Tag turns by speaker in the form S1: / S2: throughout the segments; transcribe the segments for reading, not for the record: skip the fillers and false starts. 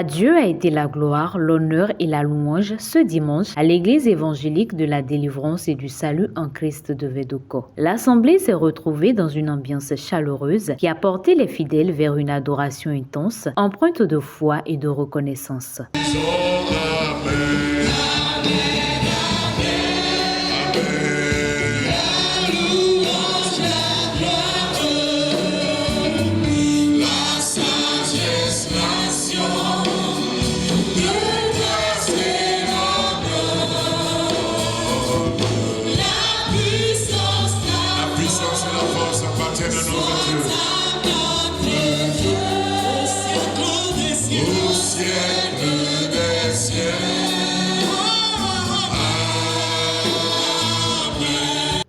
S1: À Dieu a été la gloire, l'honneur et la louange ce dimanche à l'église évangélique de la délivrance et du salut en Christ de Vedoko. L'assemblée s'est retrouvée dans une ambiance chaleureuse qui a porté les fidèles vers une adoration intense, empreinte de foi et de reconnaissance.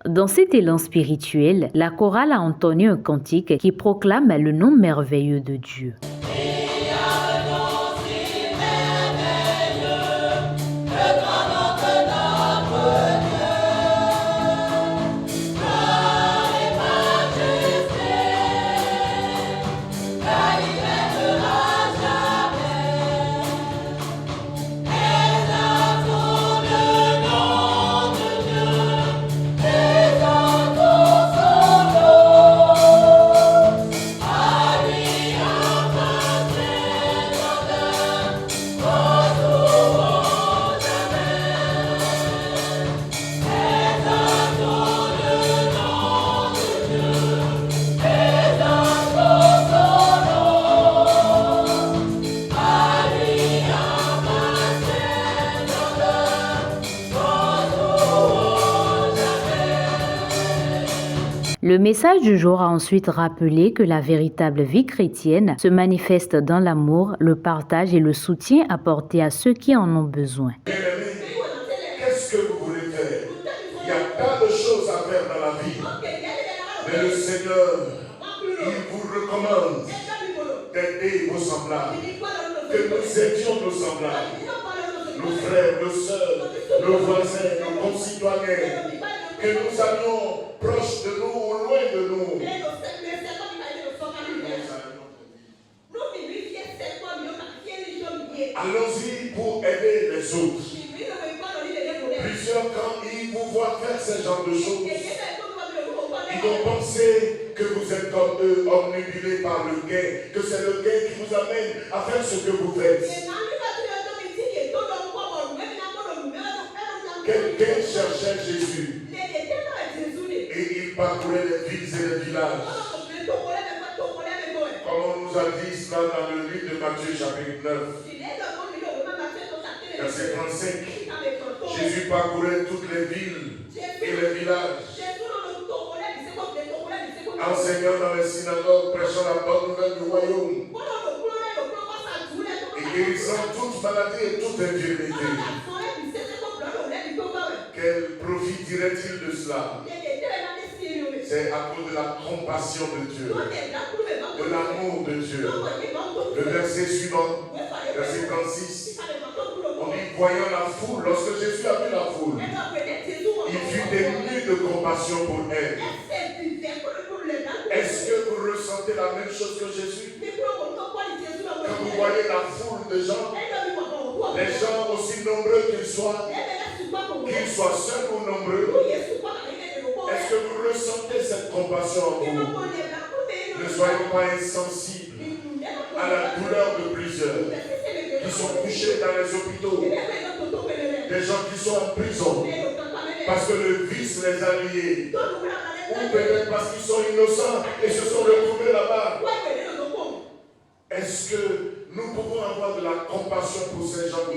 S1: Dans cet élan spirituel, la chorale a entonné un cantique qui proclame le nom merveilleux de Dieu. Le message du jour a ensuite rappelé que la véritable vie chrétienne se manifeste dans l'amour, le partage et le soutien apporté à ceux qui en ont besoin.
S2: Qu'est-ce que vous voulez faire? Il y a plein de choses à faire dans la vie. Mais le Seigneur, il vous recommande d'aider vos semblables. Que nous aidions nos semblables, nos frères, nos sœurs, nos voisins, nos concitoyens. Que nous allions proches de nous ou loin de nous. Allons-y pour aider les autres. Plusieurs, quand ils vous voient faire ce genre de choses, ils vont penser que vous êtes comme eux, omnibulés par le gain, que c'est le gain qui vous amène à faire ce que vous faites. Quelqu'un cherchait Jésus et il parcourait les villes et les villages. Comme on nous a dit cela dans le livre de Matthieu chapitre 9, verset 35. Jésus parcourait toutes les villes et les villages, enseignant dans les synagogues, prêchant la bonne nouvelle du royaume et guérissant toute maladie et toute infirmité. Quel profit dirait-il de cela? C'est à cause de la compassion de Dieu, de l'amour de Dieu. Le verset suivant, verset 36, on dit, voyant la foule, lorsque Jésus a vu la foule, il fut ému de compassion pour elle. Est-ce que vous ressentez la même chose que Jésus? Quand vous voyez la foule de gens, les gens aussi nombreux qu'ils soient seuls ou nombreux, est-ce que vous ressentez cette compassion en vous? Ne soyons pas insensibles à la douleur de plusieurs qui sont couchés dans les hôpitaux, des gens qui sont en prison parce que le vice les a liés, ou peut-être parce qu'ils sont innocents et se sont retrouvés là-bas. Est-ce que nous pouvons avoir de la compassion pour ces gens?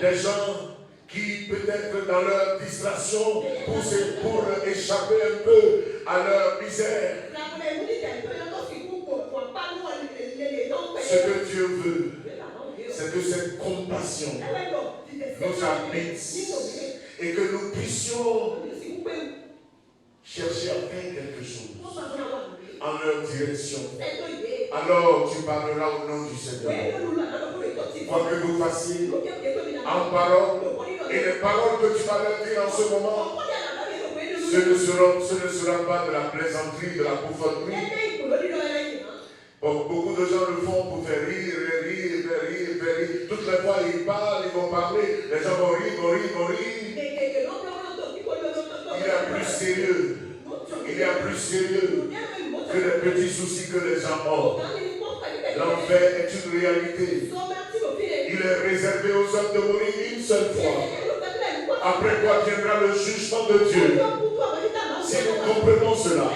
S2: Des gens qui peut-être dans leur distraction pour échapper un peu à leur misère. Ce que Dieu veut, c'est que cette compassion nous habite et que nous puissions chercher à faire quelque chose en leur direction. Alors tu parleras au nom du Seigneur. Quoi que vous fassiez en parole, et les paroles que tu vas leur dire en ce moment, ce ne sera pas de la plaisanterie, de la bouffonnerie. Bon, beaucoup de gens le font pour faire rire. Toutes les fois, ils parlent, ils vont parler. Les gens vont rire. Il y a plus sérieux. Il y a plus sérieux que les petits soucis que les gens ont. L'enfer est une réalité. Il est réservé aux hommes de mourir une seule fois. Après quoi viendra le jugement de Dieu. Si nous comprenons cela,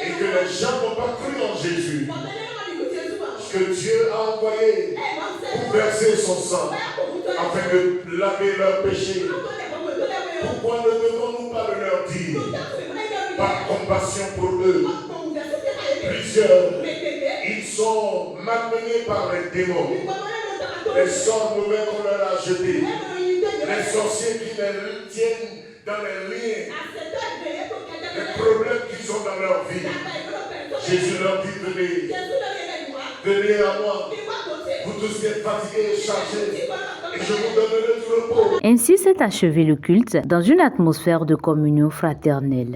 S2: et que les gens n'ont pas cru en Jésus, que Dieu a envoyé pour verser son sang, afin de laver leurs péchés, pourquoi ne devons-nous pas le leur dire, par compassion pour eux? Plusieurs, ils sont malmenés par les démons, les sorts mauvais qu'on leur a jetés, les sorciers qui les tiennent dans les liens, les problèmes qu'ils ont dans leur vie. Jésus leur dit, venez à moi, vous tous qui êtes fatigués et chargés, et je vous donnerai du repos.
S1: Ainsi s'est achevé le culte dans une atmosphère de communion fraternelle.